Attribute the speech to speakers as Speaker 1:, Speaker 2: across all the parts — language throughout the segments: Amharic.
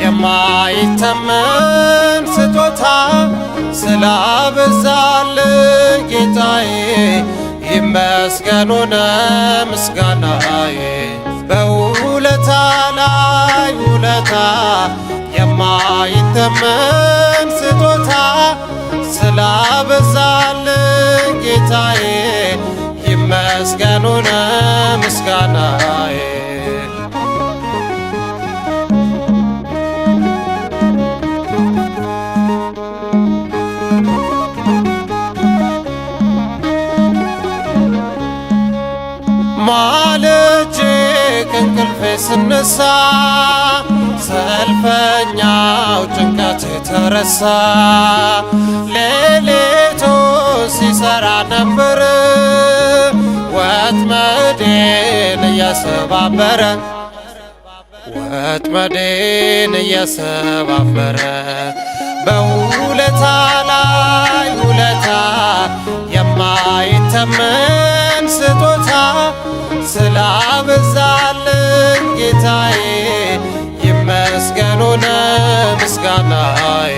Speaker 1: የማይተመን ስጦታ ስላበዛልኝ ጌታዬ ይመስገኑነ ምስጋናዬ። በውለታ ላይ ውለታ የማይተመን ስጦታ ስላበዛልኝ ጌታዬ ይመስገኑነ ምስጋናዬ። ማልጄ ከእንቅልፌ ስነሳ ሰልፈኛው ጭንቀት ተረሳ። ሌሊቱ ሲሰራ ነበር ወጥመዴን እየሰባበረ ወጥመዴን እየሰባበረ። በውለታ ላይ ውለታ የማይተመን ስጦታ ስላበዛልኝ ጌታዬ ይመስገኑነ ምስጋናዬ።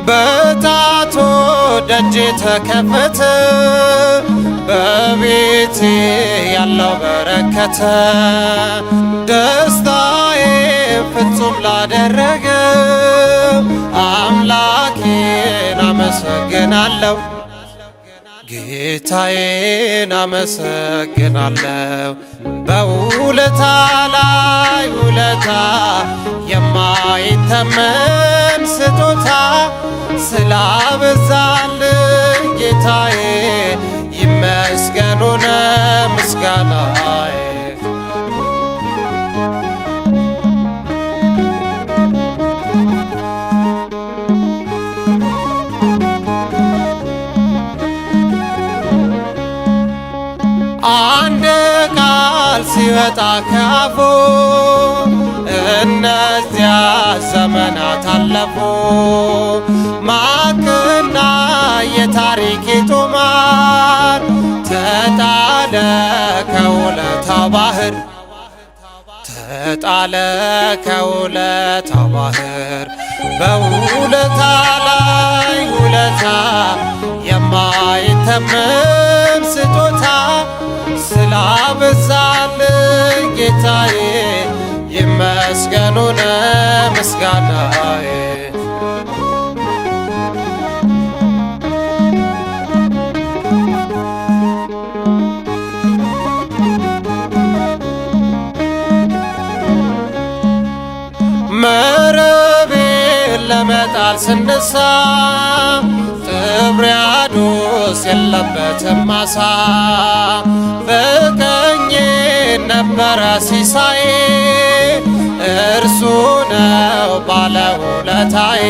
Speaker 1: በታቶ ደጄ ተከፈተ በቤቴ ያለው በረከተ። ደስታዬ ፍጹም ላደረገ አምላኬን አመሰግናለሁ ጌታዬን አመሰግናለሁ። በውለታ ላይ ውለታ የማይተመን ስጦታ ስላበዛልኝ ጌታዬ ይመስገኑነ ምስጋናዬ። አንድ ቃል ሲወጣ ከአፉ እነዚያ ዘመናት አለፉ። ማቅና የታሪክ ጦማር ተጣለ ከውለታው ባህር ተጣለ ከውለታው ባህር። በውለታ ላይ ውለታ የማይተመን ስጦታ ስላበዛልኝ ጌታዬ ይመስገኑነ ምስጋናዬ። መረቤን ለመጣል ስነሳ ጥብርያዶስ የለበትም አሳ። በቀኜ ነበረ ሲሳዬ እርሱ ነው ባለውለታዬ።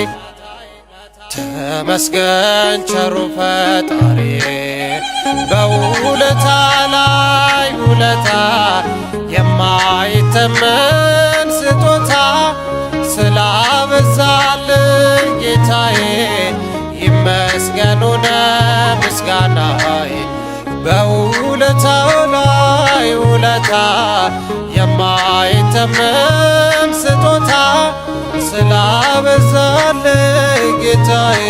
Speaker 1: ተመስገን ቸሩ ፈጣሪዬ። በውለታ ላይ ውለታ የማይተመን ስጦታ ስላበዛልኝ ጌታዬ ይመስገኑነ ምስጋናዬ። በውለታው ላይ ውለታ የማይተመን ስጦታ ስላበዛልኝ ጌታዬ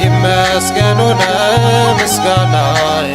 Speaker 1: ይመስገኑነ ምስጋናዬ።